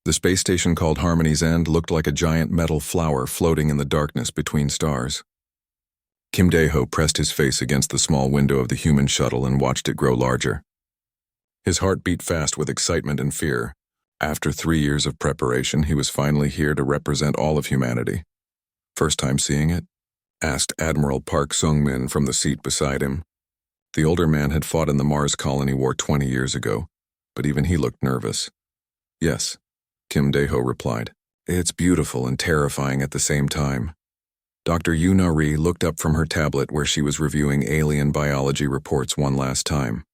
The space station called Harmony's End looked like a giant metal flower floating in the darkness between stars. Kim Dae-ho pressed his face against the small window of the human shuttle and watched it grow larger. His heart beat fast with excitement and fear. After 3 years of preparation, he was finally here to represent all of humanity. "First time seeing it?" asked Admiral Park Sung-min from the seat beside him. The older man had fought in the Mars Colony War 20 years ago, but even he looked nervous. "Yes," Kim Dae-ho replied. "It's beautiful and terrifying at the same time." Dr. Yoon-ah-ri looked up from her tablet where she was reviewing alien biology reports one last time.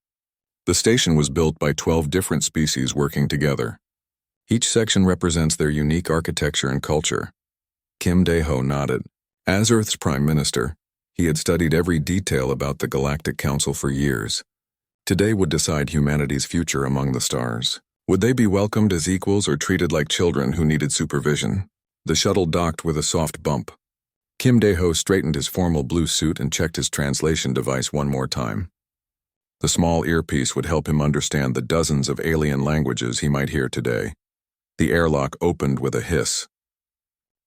The station was built by 12 different species working together. Each section represents their unique architecture and culture. Kim Dae-ho nodded. As Earth's Prime Minister, he had studied every detail about the Galactic Council for years. Today would decide humanity's future among the stars. Would they be welcomed as equals or treated like children who needed supervision? The shuttle docked with a soft bump. Kim Dae-ho straightened his formal blue suit and checked his translation device one more time. The small earpiece would help him understand the dozens of alien languages he might hear today. The airlock opened with a hiss.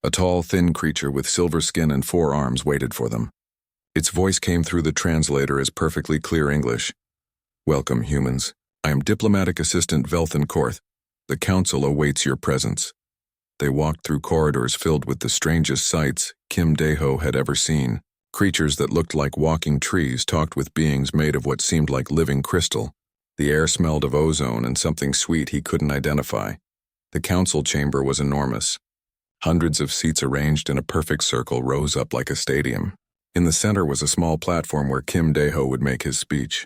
A tall, thin creature with silver skin and 4 arms waited for them. Its voice came through the translator as perfectly clear English. "Welcome, humans. I am Diplomatic Assistant Velthan Korth. The Council awaits your presence." They walked through corridors filled with the strangest sights Kim Dae-ho had ever seen. Creatures that looked like walking trees talked with beings made of what seemed like living crystal. The air smelled of ozone and something sweet he couldn't identify. The council chamber was enormous. Hundreds of seats arranged in a perfect circle rose up like a stadium. In the center was a small platform where Kim Dae-ho would make his speech.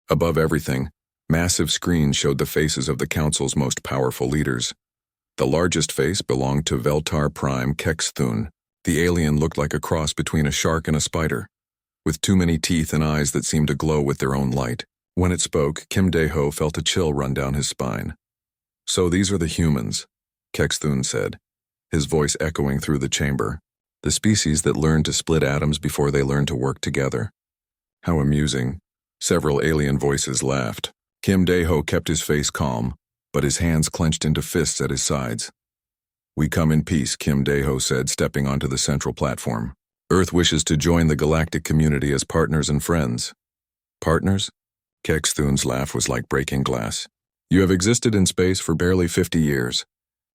Above everything, massive screens showed the faces of the council's most powerful leaders. The largest face belonged to Veltar Prime Kexthun. The alien looked like a cross between a shark and a spider, with too many teeth and eyes that seemed to glow with their own light. When it spoke, Kim Dae-ho felt a chill run down his spine. "So these are the humans," Kexthun said, his voice echoing through the chamber. "The species that learned to split atoms before they learned to work together." "How amusing." Several alien voices laughed. Kim Dae-ho kept his face calm, but his hands clenched into fists at his sides. "We come in peace," Kim Dae-ho said, stepping onto the central platform. "Earth wishes to join the galactic community as partners and friends." "Partners?" Kexthun's laugh was like breaking glass. "You have existed in space for barely 50 years.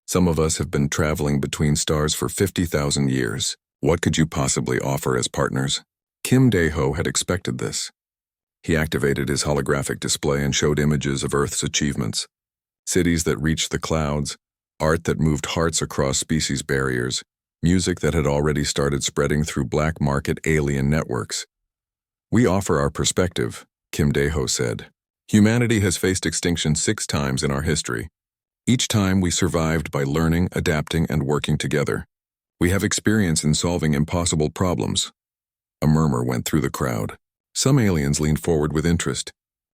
Some of us have been traveling between stars for 50,000 years. What could you possibly offer as partners?" Kim Dae-ho had expected this. He activated his holographic display and showed images of Earth's achievements. Cities that reached the clouds, art that moved hearts across species barriers, music that had already started spreading through black market alien networks. "We offer our perspective," Kim Dae-ho said. "Humanity has faced extinction 6 times in our history. Each time we survived by learning, adapting, and working together. We have experience in solving impossible problems." A murmur went through the crowd. Some aliens leaned forward with interest,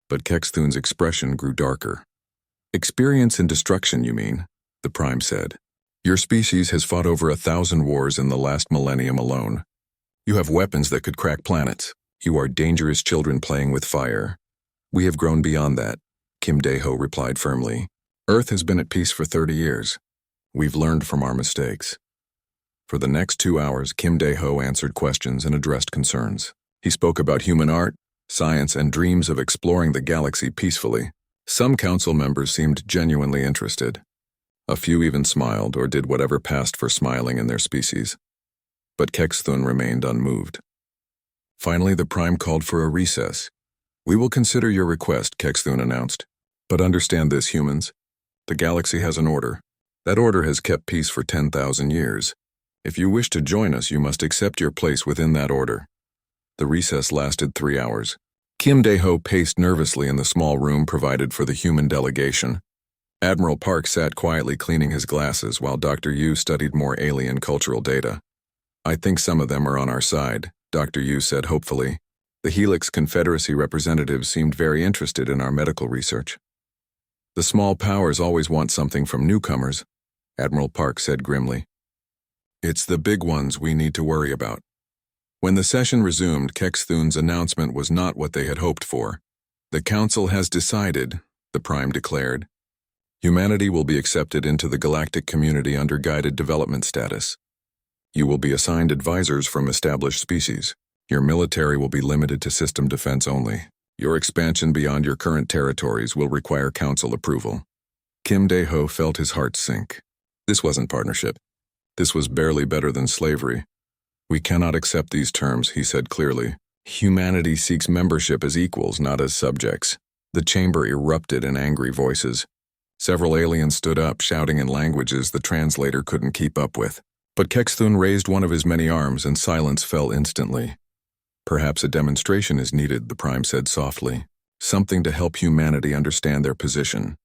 but Kexthun's expression grew darker. "Experience in destruction, you mean?" the Prime said. "Your species has fought over 1,000 wars in the last millennium alone. You have weapons that could crack planets. You are dangerous children playing with fire. We have grown beyond that," Kim Dae-ho replied firmly. "Earth has been at peace for 30 years. We've learned from our mistakes." For the next 2 hours, Kim Dae-ho answered questions and addressed concerns. He spoke about human art, science, and dreams of exploring the galaxy peacefully. Some council members seemed genuinely interested. A few even smiled or did whatever passed for smiling in their species. But Kexthun remained unmoved. Finally, the Prime called for a recess. "We will consider your request," Kexthun announced. "But understand this, humans. The galaxy has an order. That order has kept peace for 10,000 years. If you wish to join us, you must accept your place within that order." The recess lasted 3 hours. Kim Dae-ho paced nervously in the small room provided for the human delegation. Admiral Park sat quietly cleaning his glasses while Dr. Yu studied more alien cultural data. "I think some of them are on our side," Dr. Yu said hopefully. "The Helix Confederacy representatives seemed very interested in our medical research." "The small powers always want something from newcomers," Admiral Park said grimly. "It's the big ones we need to worry about." When the session resumed, Kexthun's announcement was not what they had hoped for. "The Council has decided," the Prime declared. Humanity will be accepted into the galactic community under guided development status. You will be assigned advisors from established species. Your military will be limited to system defense only. Your expansion beyond your current territories will require council approval. Kim Dae-ho felt his heart sink. This wasn't partnership. This was barely better than slavery. We cannot accept these terms, he said clearly. Humanity seeks membership as equals, not as subjects. The chamber erupted in angry voices. Several aliens stood up, shouting in languages the translator couldn't keep up with. But Kexthun raised one of his many arms and silence fell instantly. Perhaps a demonstration is needed, the Prime said softly. Something to help humanity understand their position.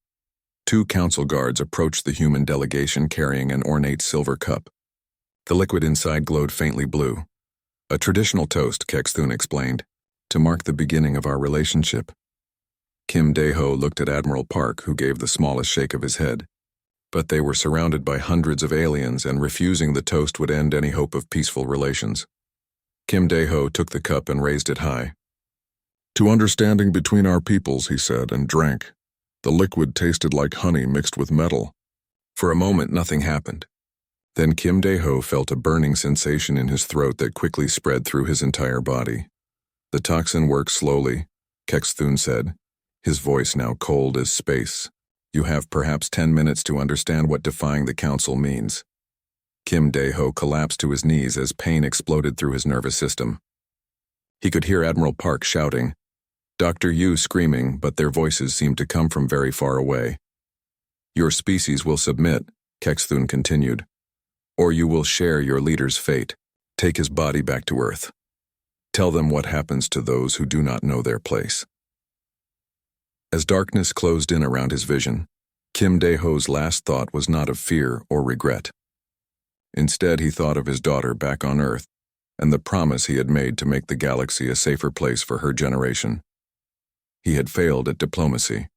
2 council guards approached the human delegation carrying an ornate silver cup. The liquid inside glowed faintly blue. A traditional toast, Kexthun explained, to mark the beginning of our relationship. Kim Dae-ho looked at Admiral Park, who gave the smallest shake of his head. But they were surrounded by hundreds of aliens, and refusing the toast would end any hope of peaceful relations. Kim Dae-ho took the cup and raised it high. To understanding between our peoples, he said, and drank. The liquid tasted like honey mixed with metal. For a moment, nothing happened. Then Kim Dae-ho felt a burning sensation in his throat that quickly spread through his entire body. The toxin works slowly, Kexthun said, his voice now cold as space. You have perhaps 10 minutes to understand what defying the council means. Kim Dae-ho collapsed to his knees as pain exploded through his nervous system. He could hear Admiral Park shouting, Dr. Yu screaming, but their voices seemed to come from very far away. Your species will submit, Kexthun continued, or you will share your leader's fate. Take his body back to Earth. Tell them what happens to those who do not know their place. As darkness closed in around his vision, Kim Dae-ho's last thought was not of fear or regret. Instead, he thought of his daughter back on Earth and the promise he had made to make the galaxy a safer place for her generation. He had failed at diplomacy.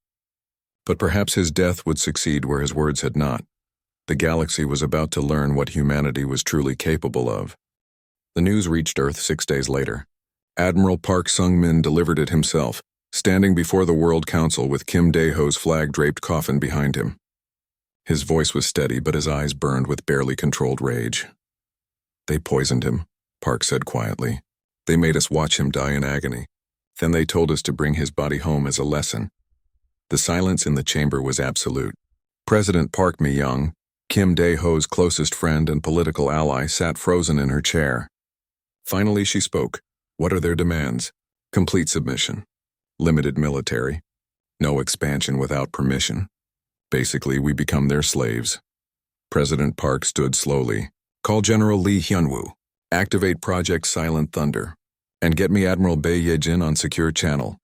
But perhaps his death would succeed where his words had not. The galaxy was about to learn what humanity was truly capable of. The news reached Earth 6 days later. Admiral Park Sung-min delivered it himself, standing before the World Council with Kim Dae-ho's flag-draped coffin behind him. His voice was steady, but his eyes burned with barely controlled rage. They poisoned him, Park said quietly. They made us watch him die in agony. Then they told us to bring his body home as a lesson. The silence in the chamber was absolute. President Park Mi-young, Kim Dae-ho's closest friend and political ally, sat frozen in her chair. Finally she spoke. What are their demands? Complete submission. Limited military. No expansion without permission. Basically, we become their slaves. President Park stood slowly. Call General Lee Hyunwoo. Activate Project Silent Thunder. And get me Admiral Bae Ye-jin on secure channel.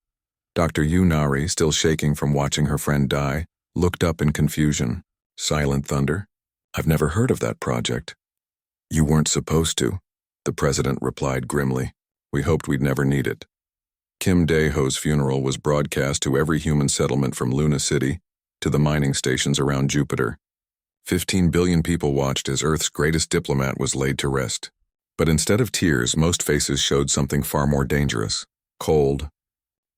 Dr. Yu Nari, still shaking from watching her friend die, looked up in confusion. Silent Thunder? I've never heard of that project. You weren't supposed to, the president replied grimly. We hoped we'd never need it. Kim Dae-ho's funeral was broadcast to every human settlement from Luna City to the mining stations around Jupiter. 15 billion people watched as Earth's greatest diplomat was laid to rest. But instead of tears, most faces showed something far more dangerous. Cold,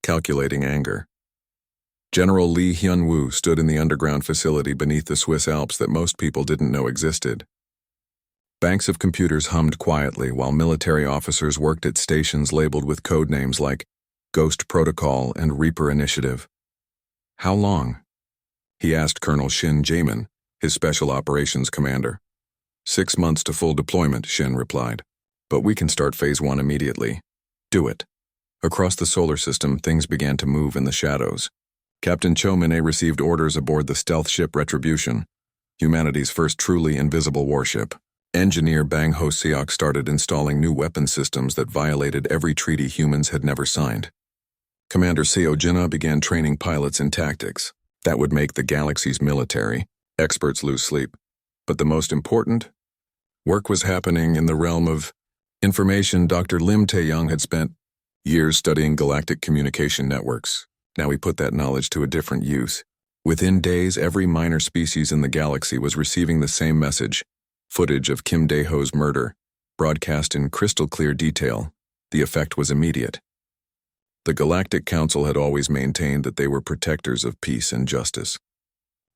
calculating anger. General Lee Hyun-woo stood in the underground facility beneath the Swiss Alps that most people didn't know existed. Banks of computers hummed quietly while military officers worked at stations labeled with code names like Ghost Protocol and Reaper Initiative. How long? He asked Colonel Shin Jaemin, his special operations commander. 6 months to full deployment, Shin replied. But we can start Phase 1 immediately. Do it. Across the solar system, things began to move in the shadows. Captain Cho Min-ae received orders aboard the stealth ship Retribution, humanity's first truly invisible warship. Engineer Bang Ho-seok started installing new weapon systems that violated every treaty humans had never signed. Commander Seo Jinna began training pilots in tactics. That would make the galaxy's military. Experts lose sleep. But the most important? Work was happening in the realm of information. Dr. Lim Tae-young had spent years studying galactic communication networks. Now he put that knowledge to a different use. Within days, every minor species in the galaxy was receiving the same message. Footage of Kim Dae-ho's murder, broadcast in crystal-clear detail. The effect was immediate. The Galactic Council had always maintained that they were protectors of peace and justice.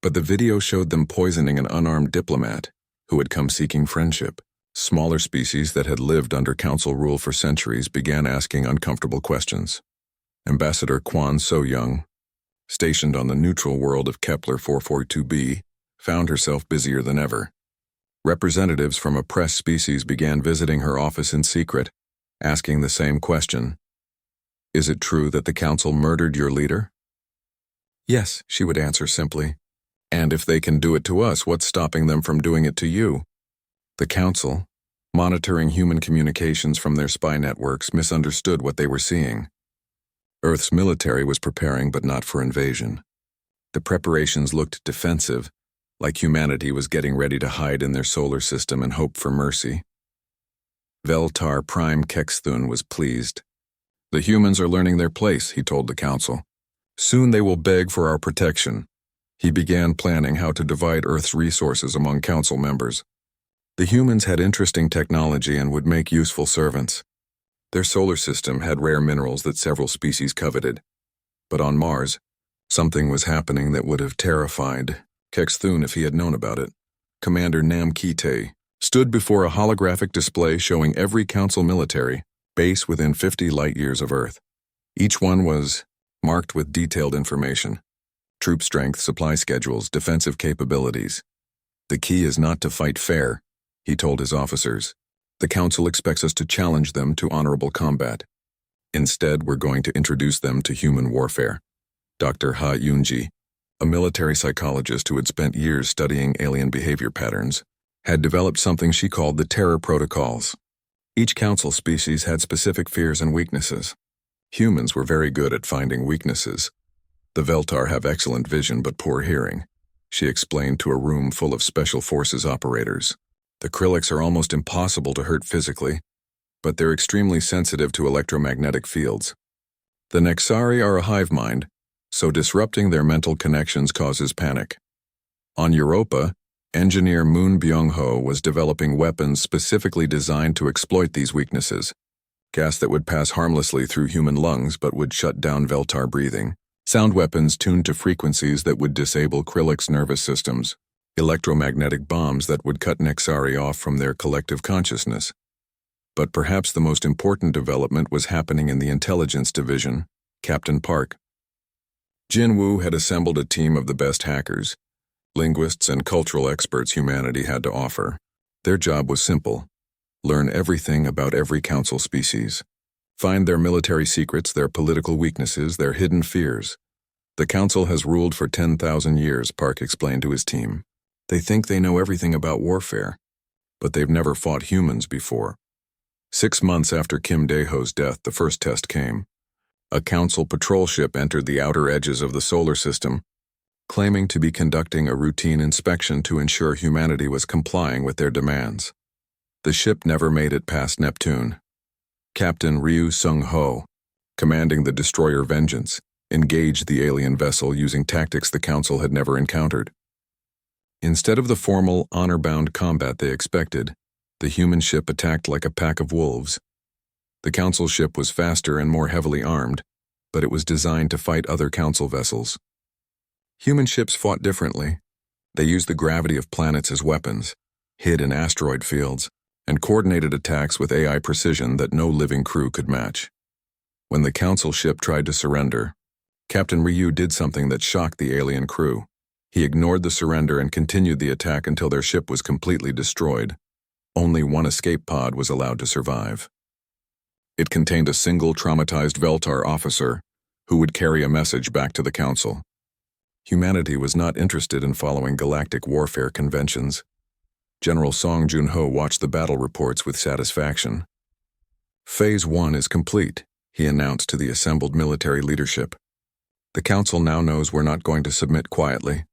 But the video showed them poisoning an unarmed diplomat who had come seeking friendship. Smaller species that had lived under council rule for centuries began asking uncomfortable questions. Ambassador Quan So-young, stationed on the neutral world of Kepler 442b, found herself busier than ever. Representatives from oppressed species began visiting her office in secret, asking the same question. Is it true that the council murdered your leader? Yes, she would answer simply. And if they can do it to us, what's stopping them from doing it to you? The council, monitoring human communications from their spy networks, misunderstood what they were seeing. Earth's military was preparing, but not for invasion. The preparations looked defensive, like humanity was getting ready to hide in their solar system and hope for mercy. Veltar Prime Kexthun was pleased. The humans are learning their place, he told the council. Soon they will beg for our protection. He began planning how to divide Earth's resources among council members. The humans had interesting technology and would make useful servants. Their solar system had rare minerals that several species coveted. But on Mars, something was happening that would have terrified Kexthun if he had known about it. Commander Nam Kite stood before a holographic display showing every council military base within 50 light-years of Earth. Each one was marked with detailed information. Troop strength, supply schedules, defensive capabilities. The key is not to fight fair, he told his officers. The council expects us to challenge them to honorable combat. Instead, we're going to introduce them to human warfare. Dr. Ha Yunji, a military psychologist who had spent years studying alien behavior patterns, had developed something she called the terror protocols. Each council species had specific fears and weaknesses. Humans were very good at finding weaknesses. The Veltar have excellent vision but poor hearing, she explained to a room full of special forces operators. The Krillix are almost impossible to hurt physically, but they're extremely sensitive to electromagnetic fields. The Nexari are a hive mind, so disrupting their mental connections causes panic. On Europa, engineer Moon Byung-ho was developing weapons specifically designed to exploit these weaknesses. Gas that would pass harmlessly through human lungs but would shut down Veltar breathing. Sound weapons tuned to frequencies that would disable Krillix nervous systems. Electromagnetic bombs that would cut Nexari off from their collective consciousness. But perhaps the most important development was happening in the intelligence division, Captain Park. Jin Woo had assembled a team of the best hackers, linguists and cultural experts humanity had to offer. Their job was simple: learn everything about every council species. Find their military secrets, their political weaknesses, their hidden fears. The council has ruled for 10,000 years, Park explained to his team. They think they know everything about warfare, but they've never fought humans before. 6 months after Kim Dae-ho's death, the first test came. A council patrol ship entered the outer edges of the solar system, claiming to be conducting a routine inspection to ensure humanity was complying with their demands. The ship never made it past Neptune. Captain Ryu Sung-ho, commanding the destroyer Vengeance, engaged the alien vessel using tactics the council had never encountered. Instead of the formal, honor-bound combat they expected, the human ship attacked like a pack of wolves. The council ship was faster and more heavily armed, but it was designed to fight other council vessels. Human ships fought differently. They used the gravity of planets as weapons, hid in asteroid fields, and coordinated attacks with AI precision that no living crew could match. When the council ship tried to surrender, Captain Ryu did something that shocked the alien crew. He ignored the surrender and continued the attack until their ship was completely destroyed. Only one escape pod was allowed to survive. It contained a single traumatized Veltar officer who would carry a message back to the council. Humanity was not interested in following galactic warfare conventions. General Song Joon-ho watched the battle reports with satisfaction. Phase 1 is complete, he announced to the assembled military leadership. The council now knows we're not going to submit quietly.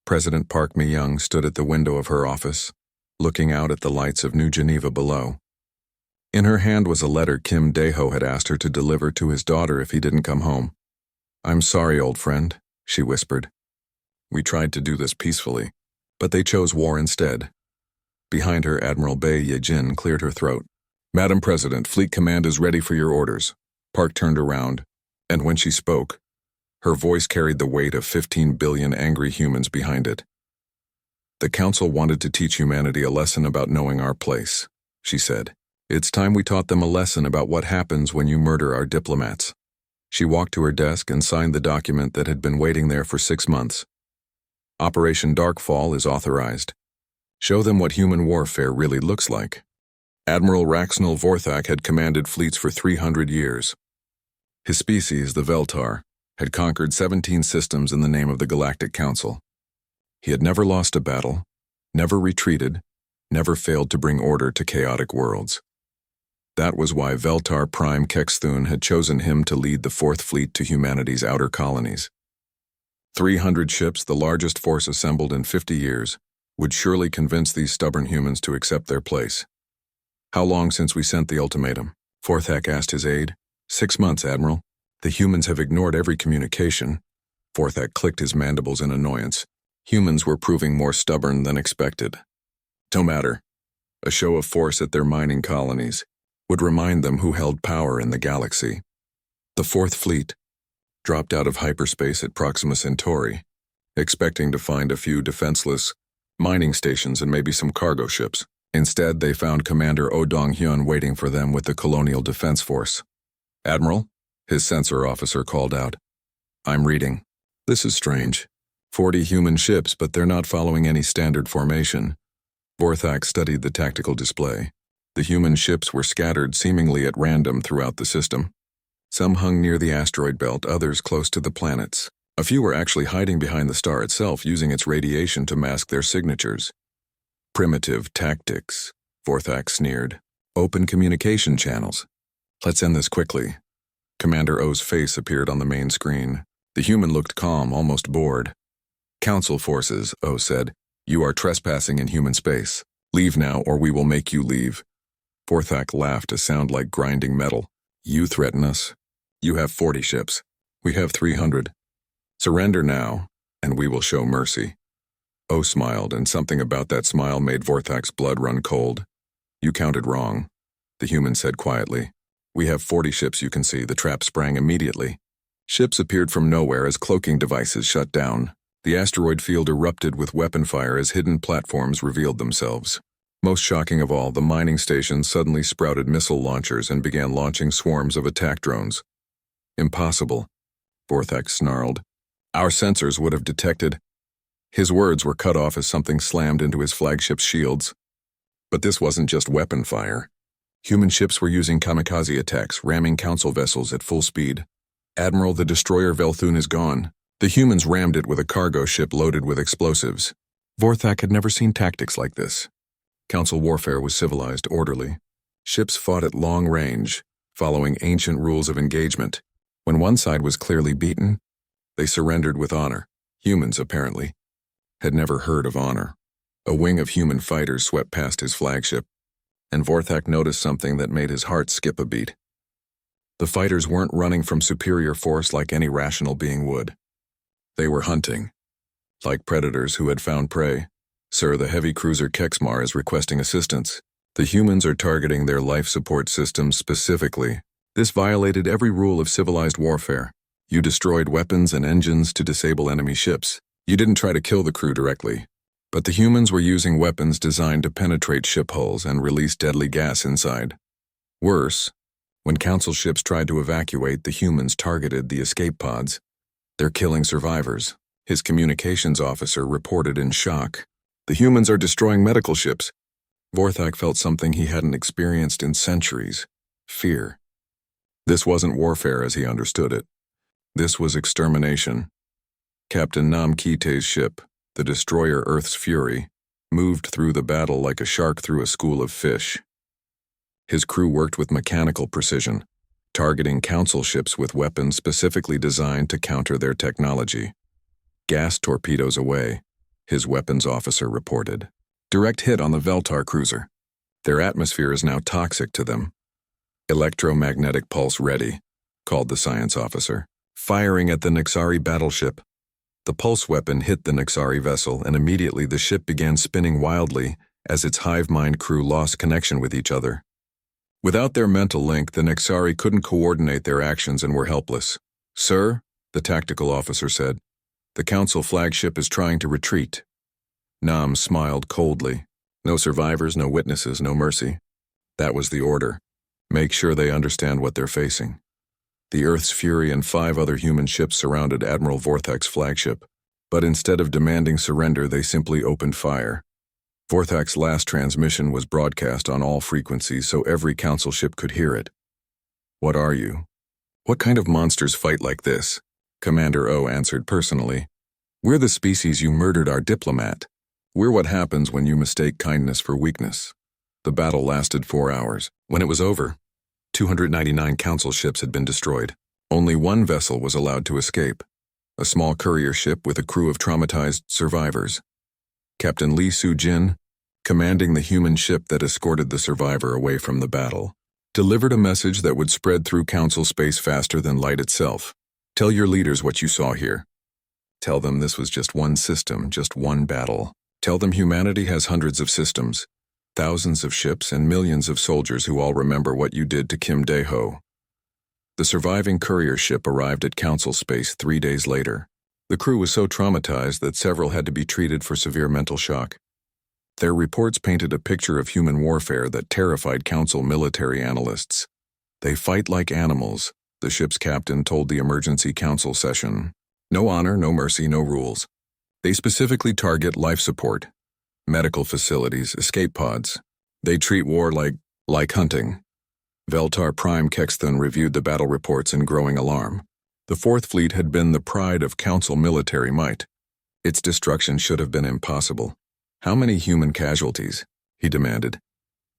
President Park Mi-young stood at the window of her office, looking out at the lights of New Geneva below. In her hand was a letter Kim Dae-ho had asked her to deliver to his daughter if he didn't come home. "I'm sorry, old friend," she whispered. "We tried to do this peacefully, but they chose war instead." Behind her, Admiral Bae Ye-jin cleared her throat. "Madam President, Fleet Command is ready for your orders." Park turned around, and when she spoke, Her voice carried the weight of 15 billion angry humans behind it. "The Council wanted to teach humanity a lesson about knowing our place," she said. "It's time we taught them a lesson about what happens when you murder our diplomats." She walked to her desk and signed the document that had been waiting there for 6 months. "Operation Darkfall is authorized. Show them what human warfare really looks like." Admiral Raxnell Vorthak had commanded fleets for 300 years. His species, the Veltar, had conquered 17 systems in the name of the Galactic Council. He had never lost a battle, never retreated, never failed to bring order to chaotic worlds. That was why Veltar Prime Kexthun had chosen him to lead the Fourth Fleet to humanity's outer colonies. 300 ships, the largest force assembled in 50 years, would surely convince these stubborn humans to accept their place. "How long since we sent the ultimatum?" Vorthak asked his aide. 6 months, Admiral. The humans have ignored every communication." Vorthak clicked his mandibles in annoyance. Humans were proving more stubborn than expected. "No matter. A show of force at their mining colonies would remind them who held power in the galaxy." The Fourth Fleet dropped out of hyperspace at Proxima Centauri, expecting to find a few defenseless mining stations and maybe some cargo ships. Instead, they found Commander Oh Dong-hyun waiting for them with the Colonial Defense Force. "Admiral?" his sensor officer called out. "I'm reading. This is strange. 40 human ships, but they're not following any standard formation." Vorthak studied the tactical display. The human ships were scattered seemingly at random throughout the system. Some hung near the asteroid belt, others close to the planets. A few were actually hiding behind the star itself, using its radiation to mask their signatures. "Primitive tactics," Vorthak sneered. "Open communication channels. Let's end this quickly." Commander O's face appeared on the main screen. The human looked calm, almost bored. "Council forces," O said. "You are trespassing in human space. Leave now, or we will make you leave." Vorthak laughed, a sound like grinding metal. "You threaten us? You have 40 ships. We have 300. Surrender now, and we will show mercy." O smiled, and something about that smile made Vorthak's blood run cold. "You counted wrong," the human said quietly. "We have 40 ships, you can see." The trap sprang immediately. Ships appeared from nowhere as cloaking devices shut down. The asteroid field erupted with weapon fire as hidden platforms revealed themselves. Most shocking of all, the mining stations suddenly sprouted missile launchers and began launching swarms of attack drones. "Impossible," Vorthak snarled. "Our sensors would have detected." His words were cut off as something slammed into his flagship's shields. But this wasn't just weapon fire. Human ships were using kamikaze attacks, ramming council vessels at full speed. "Admiral, the destroyer Velthun is gone." The humans rammed it with a cargo ship loaded with explosives. Vorthak had never seen tactics like this. Council warfare was civilized, orderly. Ships fought at long range, following ancient rules of engagement. When one side was clearly beaten, they surrendered with honor. Humans, apparently, had never heard of honor. A wing of human fighters swept past his flagship, and Vorthak noticed something that made his heart skip a beat. The fighters weren't running from superior force like any rational being would. They were hunting, like predators who had found prey. "Sir, the heavy cruiser Kexmar is requesting assistance. The humans are targeting their life support systems specifically. This violated every rule of civilized warfare. You destroyed weapons and engines to disable enemy ships. You didn't try to kill the crew directly. But the humans were using weapons designed to penetrate ship hulls and release deadly gas inside. Worse, when council ships tried to evacuate, the humans targeted the escape pods. They're killing survivors." His communications officer reported in shock. "The humans are destroying medical ships." Vorthak felt something he hadn't experienced in centuries: fear. This wasn't warfare as he understood it. This was extermination. Captain Nam Kite's ship, the destroyer Earth's Fury, moved through the battle like a shark through a school of fish. His crew worked with mechanical precision, targeting council ships with weapons specifically designed to counter their technology. "Gas torpedoes away," his weapons officer reported. "Direct hit on the Veltar cruiser. Their atmosphere is now toxic to them." "Electromagnetic pulse ready," called the science officer, firing at the Nixari battleship. The pulse weapon hit the Nixari vessel, and immediately the ship began spinning wildly as its hive mind crew lost connection with each other. Without their mental link, the Nixari couldn't coordinate their actions and were helpless. "Sir?" The tactical officer said. The Council flagship is trying to retreat. Nam smiled coldly. No survivors, no witnesses, no mercy. That was the order. Make sure they understand what they're facing. The Earth's Fury and 5 other human ships surrounded Admiral Vorthak's flagship, but instead of demanding surrender, they simply opened fire. Vorthak's last transmission was broadcast on all frequencies so every Council ship could hear it. What are you? What kind of monsters fight like this? Commander O answered personally. We're the species you murdered our diplomat. We're what happens when you mistake kindness for weakness. The battle lasted 4 hours. When it was over, 299 Council ships had been destroyed. Only one vessel was allowed to escape, a small courier ship with a crew of traumatized survivors. Captain Lee Soo-jin, commanding the human ship that escorted the survivor away from the battle, delivered a message that would spread through Council space faster than light itself. Tell your leaders what you saw here. Tell them this was just one system, just one battle. Tell them humanity has hundreds of systems, thousands of ships, and millions of soldiers who all remember what you did to Kim Dae-ho. The surviving courier ship arrived at Council space 3 days later. The crew was so traumatized that several had to be treated for severe mental shock. Their reports painted a picture of human warfare that terrified Council military analysts. They fight like animals, the ship's captain told the emergency council session. No honor, no mercy, no rules. They specifically target life support, medical facilities, escape pods. They treat war like hunting. Veltar Prime Kexthun reviewed the battle reports in growing alarm. The Fourth Fleet had been the pride of Council military might. Its destruction should have been impossible. How many human casualties? He demanded.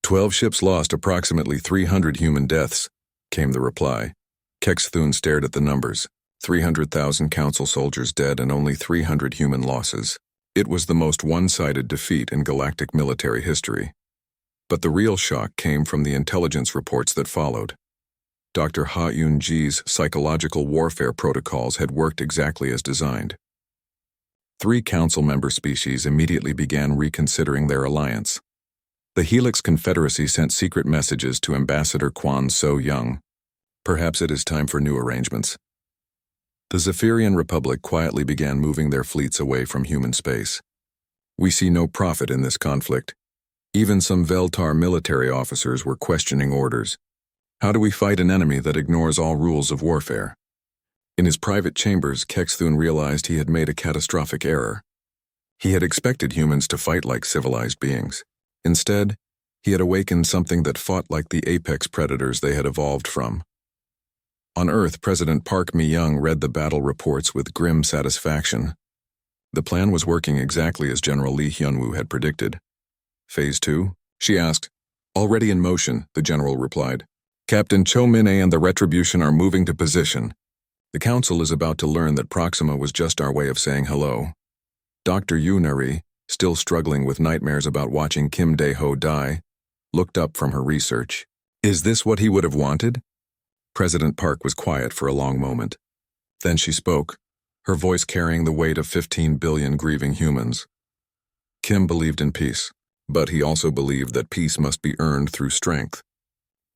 12 ships lost, approximately 300 human deaths, came the reply. Kexthun stared at the numbers. 300,000 Council soldiers dead and only 300 human losses. It was the most one-sided defeat in galactic military history. But the real shock came from the intelligence reports that followed. Dr. Ha Yun-ji's psychological warfare protocols had worked exactly as designed. 3 Council member species immediately began reconsidering their alliance. The Helix Confederacy sent secret messages to Ambassador Quan So-young. Perhaps it is time for new arrangements. The Zephyrian Republic quietly began moving their fleets away from human space. We see no profit in this conflict. Even some Veltar military officers were questioning orders. How do we fight an enemy that ignores all rules of warfare? In his private chambers, Kexthun realized he had made a catastrophic error. He had expected humans to fight like civilized beings. Instead, he had awakened something that fought like the apex predators they had evolved from. On Earth, President Park Mi-young read the battle reports with grim satisfaction. The plan was working exactly as General Lee Hyun-woo had predicted. Phase 2? She asked. Already in motion, the general replied. Captain Cho Min-ae and the Retribution are moving to position. The Council is about to learn that Proxima was just our way of saying hello. Dr. Yunari, still struggling with nightmares about watching Kim Dae-ho die, looked up from her research. Is this what he would have wanted? President Park was quiet for a long moment. Then she spoke, her voice carrying the weight of 15 billion grieving humans. Kim believed in peace, but he also believed that peace must be earned through strength.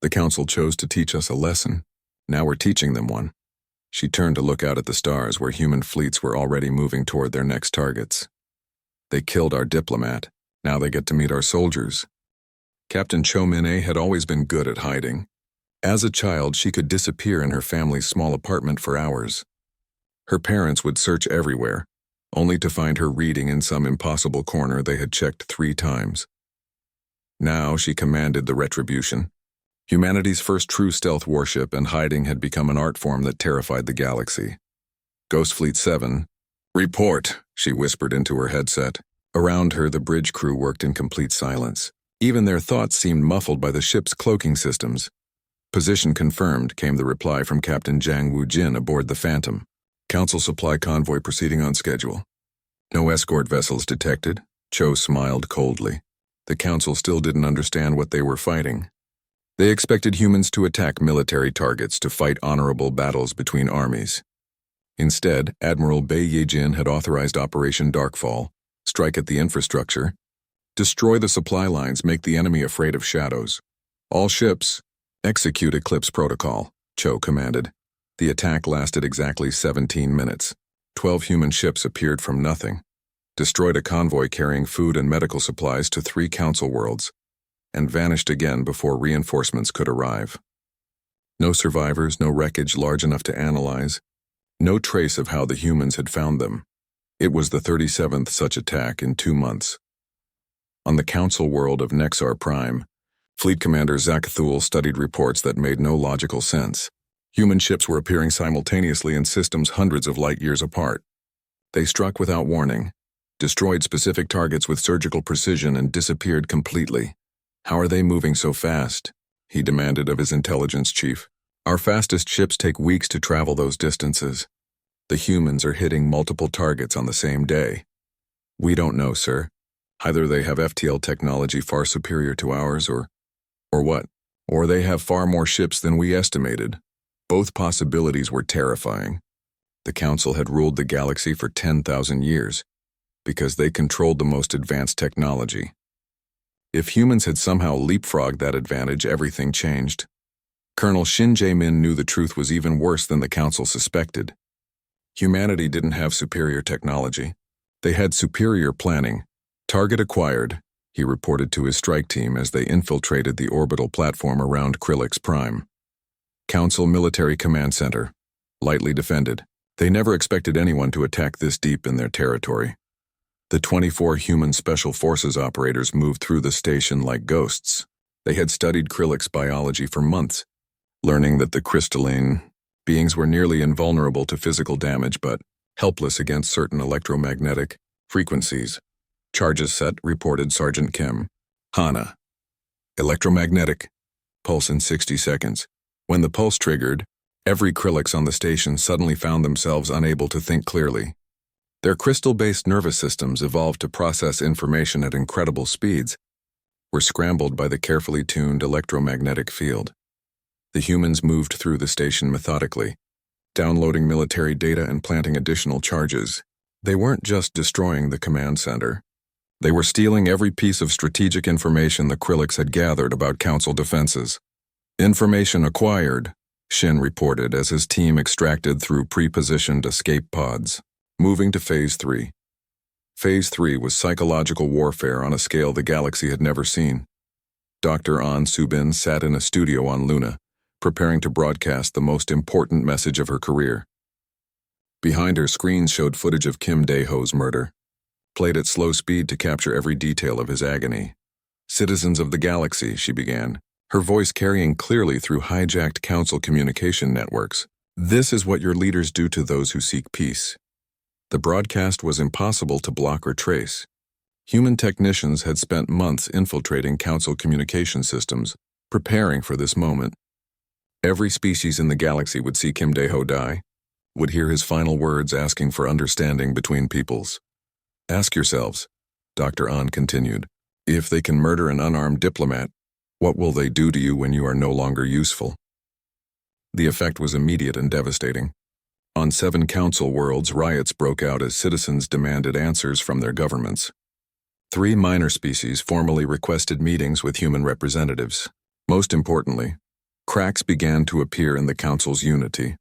The Council chose to teach us a lesson. Now we're teaching them one. She turned to look out at the stars where human fleets were already moving toward their next targets. They killed our diplomat. Now they get to meet our soldiers. Captain Cho Min-ae had always been good at hiding. As a child, she could disappear in her family's small apartment for hours. Her parents would search everywhere, only to find her reading in some impossible corner they had checked 3 times. Now she commanded the Retribution. Humanity's first true stealth warship, and hiding had become an art form that terrified the galaxy. Ghost Fleet 7, report, she whispered into her headset. Around her, the bridge crew worked in complete silence. Even their thoughts seemed muffled by the ship's cloaking systems. Position confirmed, came the reply from Captain Jang Woo-jin aboard the Phantom. Council supply convoy proceeding on schedule. No escort vessels detected. Cho smiled coldly. The Council still didn't understand what they were fighting. They expected humans to attack military targets to fight honorable battles between armies. Instead, Admiral Bae Ye-jin had authorized Operation Darkfall, strike at the infrastructure, destroy the supply lines, make the enemy afraid of shadows. All ships, execute Eclipse Protocol, Cho commanded. The attack lasted exactly 17 minutes. 12 human ships appeared from nothing, destroyed a convoy carrying food and medical supplies to 3 council worlds, and vanished again before reinforcements could arrive. No survivors, no wreckage large enough to analyze, no trace of how the humans had found them. It was the 37th such attack in 2 months. On the council world of Nexar Prime, Fleet Commander Zakathul studied reports that made no logical sense. Human ships were appearing simultaneously in systems hundreds of light years apart. They struck without warning, destroyed specific targets with surgical precision, and disappeared completely. "How are they moving so fast?" he demanded of his intelligence chief. "Our fastest ships take weeks to travel those distances. The humans are hitting multiple targets on the same day." "We don't know, sir. Either they have FTL technology far superior to ours, or what? Or they have far more ships than we estimated." Both possibilities were terrifying. The Council had ruled the galaxy for 10,000 years because they controlled the most advanced technology. If humans had somehow leapfrogged that advantage, everything changed. Colonel Shin Jae-min knew the truth was even worse than the Council suspected. Humanity didn't have superior technology. They had superior planning. "Target acquired," he reported to his strike team as they infiltrated the orbital platform around Krillix Prime. Council Military Command Center, lightly defended. They never expected anyone to attack this deep in their territory. The 24 human Special Forces operators moved through the station like ghosts. They had studied Krillix biology for months, learning that the crystalline beings were nearly invulnerable to physical damage but helpless against certain electromagnetic frequencies. "Charges set," reported Sergeant Kim. "Hana. Electromagnetic. Pulse in 60 seconds. When the pulse triggered, every Krillix on the station suddenly found themselves unable to think clearly. Their crystal-based nervous systems, evolved to process information at incredible speeds, were scrambled by the carefully tuned electromagnetic field. The humans moved through the station methodically, downloading military data and planting additional charges. They weren't just destroying the command center. They were stealing every piece of strategic information the Krillix had gathered about Council defenses. "Information acquired," Shin reported as his team extracted through pre-positioned escape pods. Moving to Phase 3. Phase 3 was psychological warfare on a scale the galaxy had never seen. Dr. An Subin sat in a studio on Luna, preparing to broadcast the most important message of her career. Behind her, screens showed footage of Kim Dae-ho's murder, played at slow speed to capture every detail of his agony. "Citizens of the galaxy," she began, her voice carrying clearly through hijacked Council communication networks. "This is what your leaders do to those who seek peace." The broadcast was impossible to block or trace. Human technicians had spent months infiltrating Council communication systems, preparing for this moment. Every species in the galaxy would see Kim Dae-ho die, would hear his final words asking for understanding between peoples. "Ask yourselves," Dr. An continued, "if they can murder an unarmed diplomat, what will they do to you when you are no longer useful?" The effect was immediate and devastating. On 7 Council worlds, riots broke out as citizens demanded answers from their governments. 3 minor species formally requested meetings with human representatives. Most importantly, cracks began to appear in the Council's unity.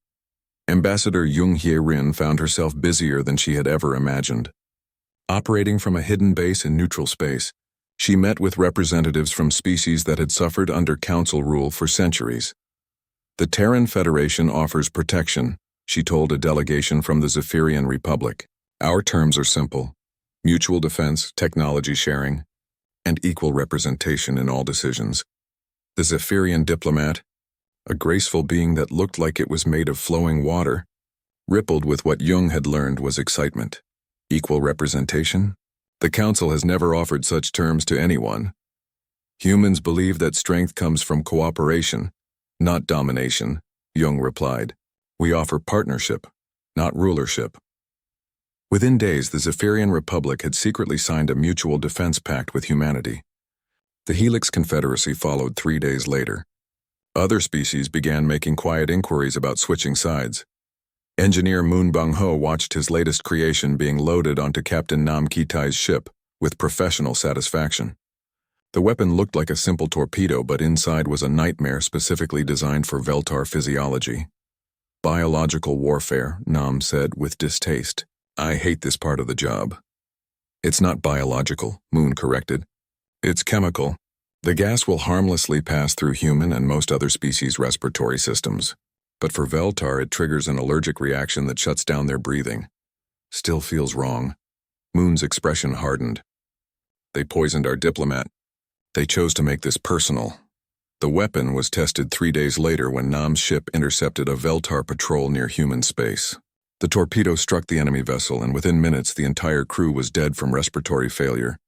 Ambassador Jung Hye-rin found herself busier than she had ever imagined. Operating from a hidden base in neutral space, she met with representatives from species that had suffered under Council rule for centuries. "The Terran Federation offers protection," she told a delegation from the Zephyrian Republic. "Our terms are simple: mutual defense, technology sharing, and equal representation in all decisions." The Zephyrian diplomat, a graceful being that looked like it was made of flowing water, rippled with what Jung had learned was excitement. Equal representation? The Council has never offered such terms to anyone. "Humans believe that strength comes from cooperation, not domination," Jung replied. "We offer partnership, not rulership." Within days, the Zephyrian Republic had secretly signed a mutual defense pact with humanity. The Helix Confederacy followed 3 days later. Other species began making quiet inquiries about switching sides. Engineer Moon Bang-ho watched his latest creation being loaded onto Captain Nam Ki-tai's ship with professional satisfaction. The weapon looked like a simple torpedo, but inside was a nightmare specifically designed for Veltar physiology. Biological warfare, Nam said with distaste. I hate this part of the job. It's not biological, Moon corrected. It's chemical. The gas will harmlessly pass through human and most other species' respiratory systems. But for Veltar, it triggers an allergic reaction that shuts down their breathing. Still feels wrong. Moon's expression hardened. They poisoned our diplomat. They chose to make this personal. The weapon was tested 3 days later when Nam's ship intercepted a Veltar patrol near human space. The torpedo struck the enemy vessel, and within minutes the entire crew was dead from respiratory failure.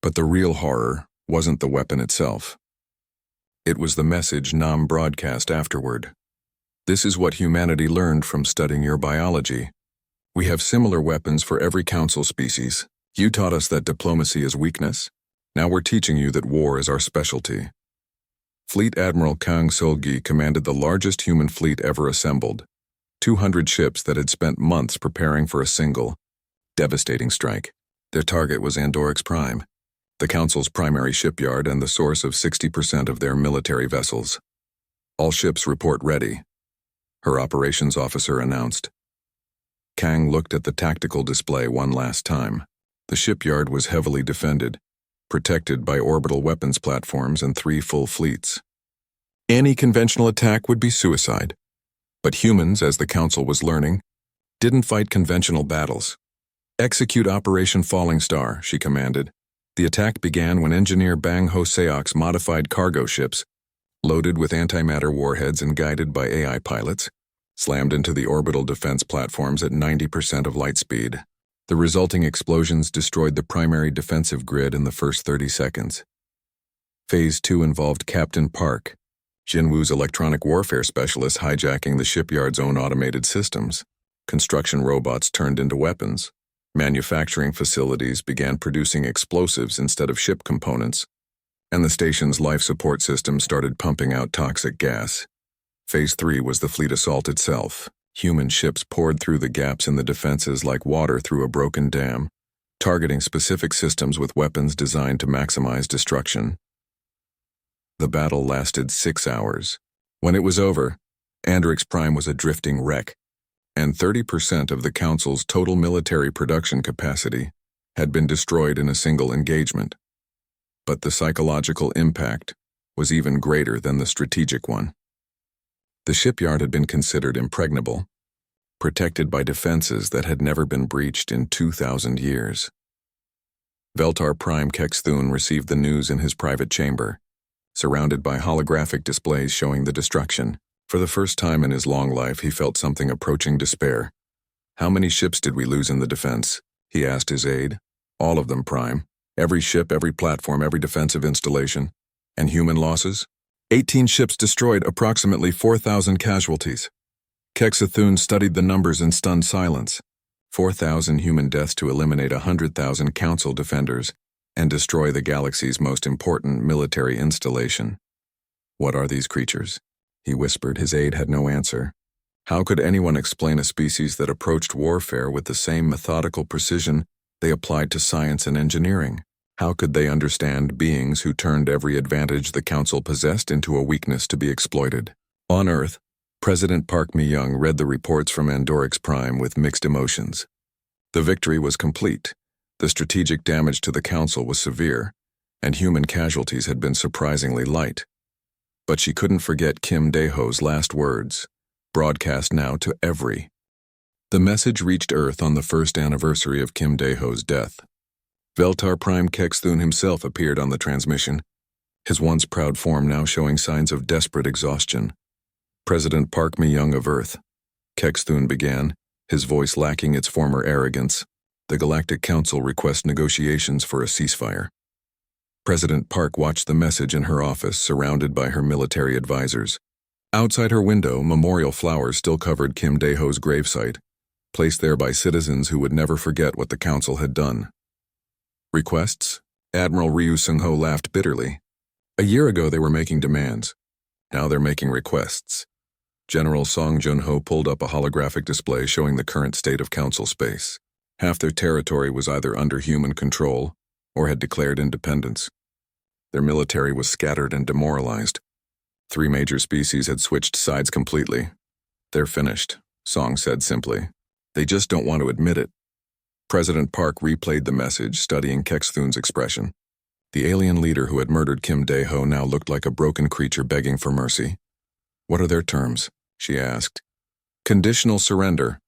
But the real horror wasn't the weapon itself. It was the message Nam broadcast afterward. This is what humanity learned from studying your biology. We have similar weapons for every council species. You taught us that diplomacy is weakness. Now we're teaching you that war is our specialty. Fleet Admiral Kang Solgi commanded the largest human fleet ever assembled, 200 ships that had spent months preparing for a single, devastating strike. Their target was Andorix Prime, the Council's primary shipyard and the source of 60% of their military vessels. All ships report ready, her operations officer announced. Kang looked at the tactical display one last time. The shipyard was heavily defended, protected by orbital weapons platforms and 3 full fleets. Any conventional attack would be suicide. But humans, as the Council was learning, didn't fight conventional battles. Execute Operation Falling Star, she commanded. The attack began when engineer Bang Ho Seok's modified cargo ships, loaded with antimatter warheads and guided by AI pilots, slammed into the orbital defense platforms at 90% of light speed. The resulting explosions destroyed the primary defensive grid in the first 30 seconds. Phase 2 involved Captain Park, Jinwoo's electronic warfare specialist, hijacking the shipyard's own automated systems. Construction robots turned into weapons. Manufacturing facilities began producing explosives instead of ship components, and the station's life support system started pumping out toxic gas. Phase 3 was the fleet assault itself. Human ships poured through the gaps in the defenses like water through a broken dam, targeting specific systems with weapons designed to maximize destruction. The battle lasted 6 hours. When it was over, Andorix Prime was a drifting wreck, and 30% of the Council's total military production capacity had been destroyed in a single engagement. But the psychological impact was even greater than the strategic one. The shipyard had been considered impregnable, protected by defenses that had never been breached in 2,000 years. Veltar Prime Kexthun received the news in his private chamber, surrounded by holographic displays showing the destruction. For the first time in his long life, he felt something approaching despair. How many ships did we lose in the defense? He asked his aide. All of them, Prime. Every ship, every platform, every defensive installation. And human losses? 18 ships destroyed, approximately 4,000 casualties. Kexthun studied the numbers in stunned silence. 4,000 human deaths to eliminate 100,000 Council defenders and destroy the galaxy's most important military installation. What are these creatures? He whispered. His aide had no answer. How could anyone explain a species that approached warfare with the same methodical precision they applied to science and engineering? How could they understand beings who turned every advantage the Council possessed into a weakness to be exploited? On Earth, President Park Mi-young read the reports from Andorix Prime with mixed emotions. The victory was complete, the strategic damage to the Council was severe, and human casualties had been surprisingly light. But she couldn't forget Kim Dae-ho's last words, broadcast now to every. The message reached Earth on the first anniversary of Kim Dae-ho's death. Veltar Prime Kexthun himself appeared on the transmission, his once proud form now showing signs of desperate exhaustion. President Park Mi-young of Earth, Kexthun began, his voice lacking its former arrogance. The Galactic Council requests negotiations for a ceasefire. President Park watched the message in her office, surrounded by her military advisors. Outside her window, memorial flowers still covered Kim Dae-ho's gravesite, placed there by citizens who would never forget what the Council had done. Requests? Admiral Ryu Seung-ho laughed bitterly. A year ago they were making demands. Now they're making requests. General Song Jun-ho pulled up a holographic display showing the current state of Council space. Half their territory was either under human control or had declared independence. Their military was scattered and demoralized. 3 major species had switched sides completely. They're finished, Song said simply. They just don't want to admit it. President Park replayed the message, studying Kexthun's expression. The alien leader who had murdered Kim Dae-ho now looked like a broken creature begging for mercy. What are their terms? She asked. Conditional surrender,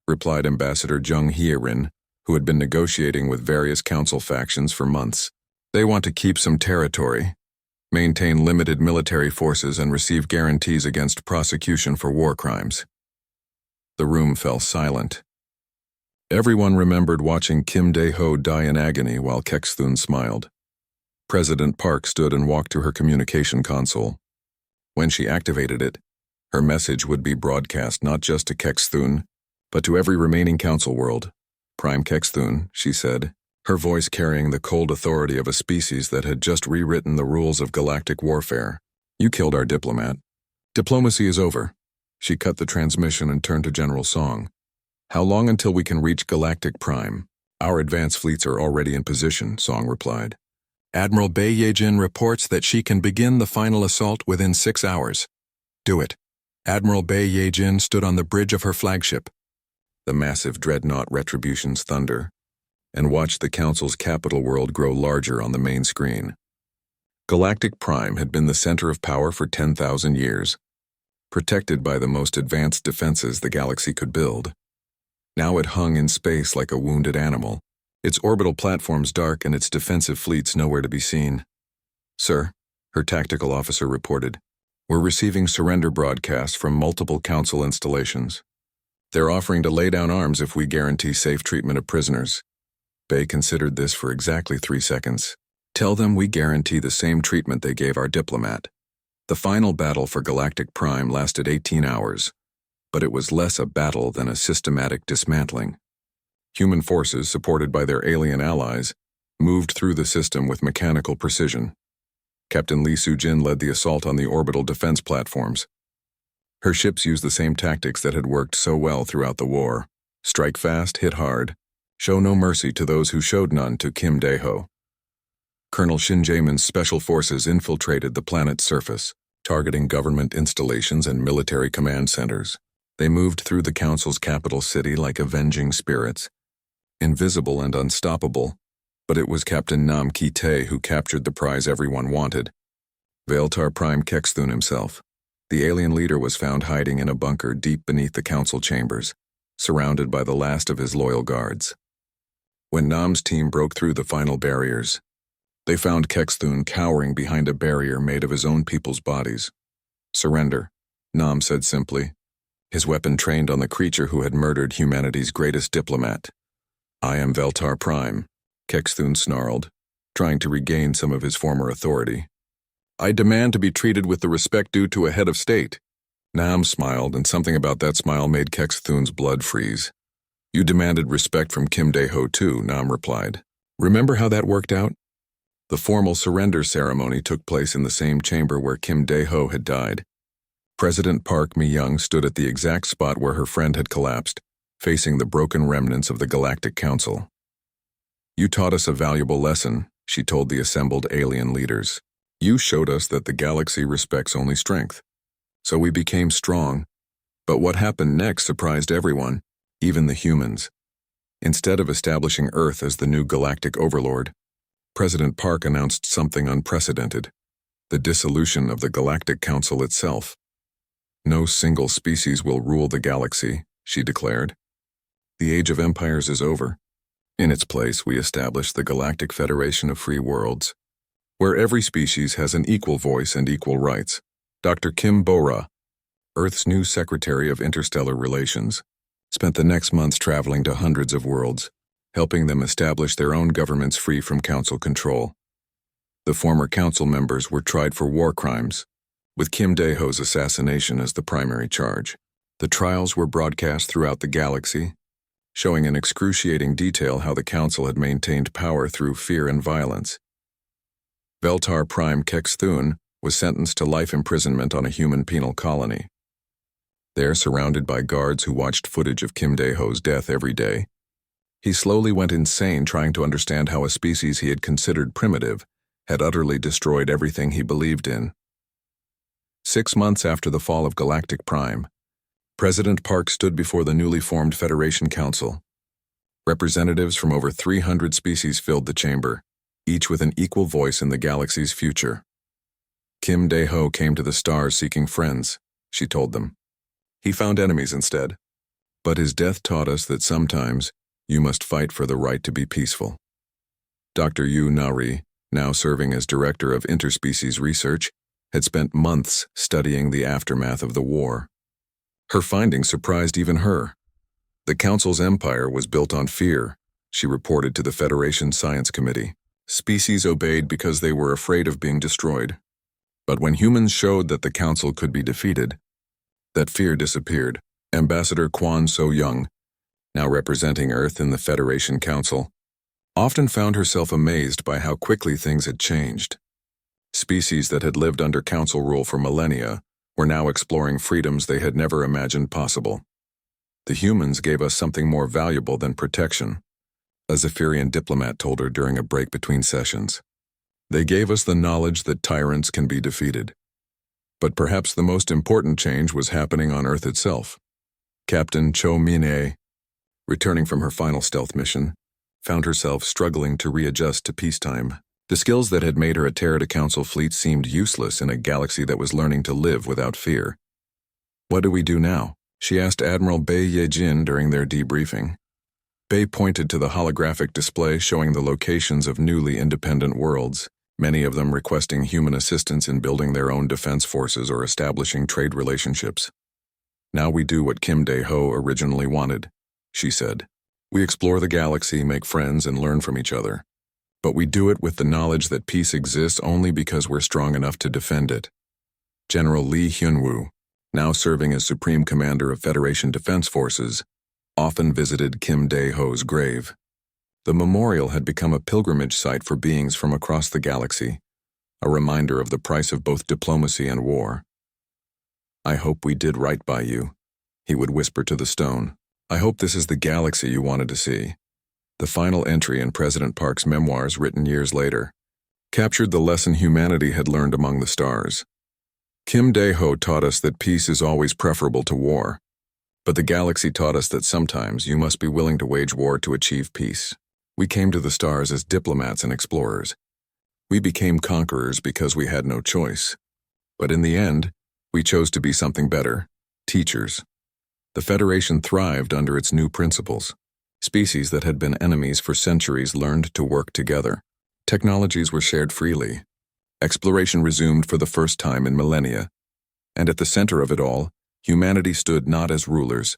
replied Ambassador Jung Hye-rin, who had been negotiating with various council factions for months. They want to keep some territory, maintain limited military forces, and receive guarantees against prosecution for war crimes. The room fell silent. Everyone remembered watching Kim Dae-ho die in agony while Kexthun smiled. President Park stood and walked to her communication console. When she activated it, her message would be broadcast not just to Kexthun, but to every remaining council world. Prime Kexthun, she said, her voice carrying the cold authority of a species that had just rewritten the rules of galactic warfare. You killed our diplomat. Diplomacy is over. She cut the transmission and turned to General Song. How long until we can reach Galactic Prime? Our advance fleets are already in position, Song replied. Admiral Bai Yejin reports that she can begin the final assault within 6 hours. Do it. Admiral Bai Yejin stood on the bridge of her flagship, the massive dreadnought Retribution's thunder, and watched the Council's capital world grow larger on the main screen. Galactic Prime had been the center of power for 10,000 years, protected by the most advanced defenses the galaxy could build. Now it hung in space like a wounded animal, its orbital platforms dark and its defensive fleets nowhere to be seen. Sir, her tactical officer reported, we're receiving surrender broadcasts from multiple Council installations. They're offering to lay down arms if we guarantee safe treatment of prisoners. Bai considered this for exactly 3 seconds. Tell them we guarantee the same treatment they gave our diplomat. The final battle for Galactic Prime lasted 18 hours, but it was less a battle than a systematic dismantling. Human forces, supported by their alien allies, moved through the system with mechanical precision. Captain Lee Soo-jin led the assault on the orbital defense platforms. Her ships used the same tactics that had worked so well throughout the war. Strike fast, hit hard, show no mercy to those who showed none to Kim Dae-ho. Colonel Shin Jae-min's special forces infiltrated the planet's surface, targeting government installations and military command centers. They moved through the Council's capital city like avenging spirits, invisible and unstoppable, but it was Captain Nam Ki-tae who captured the prize everyone wanted. Veltar Prime Kexthun himself. The alien leader was found hiding in a bunker deep beneath the council chambers, surrounded by the last of his loyal guards. When Nam's team broke through the final barriers, they found Kexthun cowering behind a barrier made of his own people's bodies. Surrender, Nam said simply, his weapon trained on the creature who had murdered humanity's greatest diplomat. I am Veltar Prime, Kexthun snarled, trying to regain some of his former authority. I demand to be treated with the respect due to a head of state. Nam smiled, and something about that smile made Kexthun's blood freeze. You demanded respect from Kim Dae-ho too, Nam replied. Remember how that worked out? The formal surrender ceremony took place in the same chamber where Kim Dae-ho had died. President Park Mi-young stood at the exact spot where her friend had collapsed, facing the broken remnants of the Galactic Council. You taught us a valuable lesson, she told the assembled alien leaders. You showed us that the galaxy respects only strength. So we became strong. But what happened next surprised everyone, even the humans. Instead of establishing Earth as the new galactic overlord, President Park announced something unprecedented: the dissolution of the Galactic Council itself. No single species will rule the galaxy, she declared. The Age of Empires is over. In its place, we established the Galactic Federation of Free Worlds, where every species has an equal voice and equal rights. Dr. Kim Bora, Earth's new Secretary of Interstellar Relations, spent the next months traveling to hundreds of worlds, helping them establish their own governments free from council control. The former council members were tried for war crimes, with Kim Dae-ho's assassination as the primary charge. The trials were broadcast throughout the galaxy, showing in excruciating detail how the council had maintained power through fear and violence. Veltar Prime Kexthun was sentenced to life imprisonment on a human penal colony. There, surrounded by guards who watched footage of Kim Dae-ho's death every day, he slowly went insane trying to understand how a species he had considered primitive had utterly destroyed everything he believed in. 6 months after the fall of Galactic Prime, President Park stood before the newly formed Federation Council. Representatives from over 300 species filled the chamber, each with an equal voice in the galaxy's future. Kim Dae-ho came to the stars seeking friends, she told them. He found enemies instead. But his death taught us that sometimes you must fight for the right to be peaceful. Dr. Yu Nari, now serving as Director of Interspecies Research, had spent months studying the aftermath of the war. Her findings surprised even her. The Council's empire was built on fear, she reported to the Federation Science Committee. Species obeyed because they were afraid of being destroyed. But when humans showed that the Council could be defeated, that fear disappeared. Ambassador Kwon So-young, now representing Earth in the Federation Council, often found herself amazed by how quickly things had changed. Species that had lived under Council rule for millennia were now exploring freedoms they had never imagined possible. The humans gave us something more valuable than protection, a Zephyrian diplomat told her during a break between sessions. They gave us the knowledge that tyrants can be defeated. But perhaps the most important change was happening on Earth itself. Captain Cho Min-ae, returning from her final stealth mission, found herself struggling to readjust to peacetime. The skills that had made her a terror to Council fleet seemed useless in a galaxy that was learning to live without fear. What do we do now? She asked Admiral Bae Ye-jin during their debriefing. Bae pointed to the holographic display showing the locations of newly independent worlds, many of them requesting human assistance in building their own defense forces or establishing trade relationships. Now we do what Kim Dae-ho originally wanted, she said. We explore the galaxy, make friends, and learn from each other. But we do it with the knowledge that peace exists only because we're strong enough to defend it. General Lee Hyun-woo, now serving as Supreme Commander of Federation Defense Forces, often visited Kim Dae-ho's grave. The memorial had become a pilgrimage site for beings from across the galaxy, a reminder of the price of both diplomacy and war. I hope we did right by you, he would whisper to the stone. I hope this is the galaxy you wanted to see. The final entry in President Park's memoirs, written years later, captured the lesson humanity had learned among the stars. Kim Dae-ho taught us that peace is always preferable to war, but the galaxy taught us that sometimes you must be willing to wage war to achieve peace. We came to the stars as diplomats and explorers. We became conquerors because we had no choice. But in the end, we chose to be something better, teachers. The Federation thrived under its new principles. Species that had been enemies for centuries learned to work together. Technologies were shared freely. Exploration resumed for the first time in millennia. And at the center of it all, humanity stood not as rulers,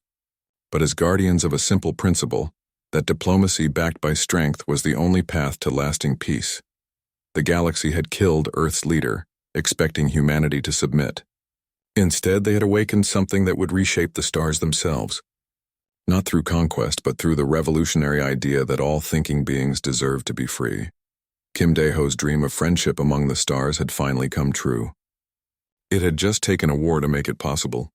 but as guardians of a simple principle, that diplomacy backed by strength was the only path to lasting peace. The galaxy had killed Earth's leader, expecting humanity to submit. Instead, they had awakened something that would reshape the stars themselves. Not through conquest, but through the revolutionary idea that all thinking beings deserve to be free. Kim Dae-ho's dream of friendship among the stars had finally come true. It had just taken a war to make it possible.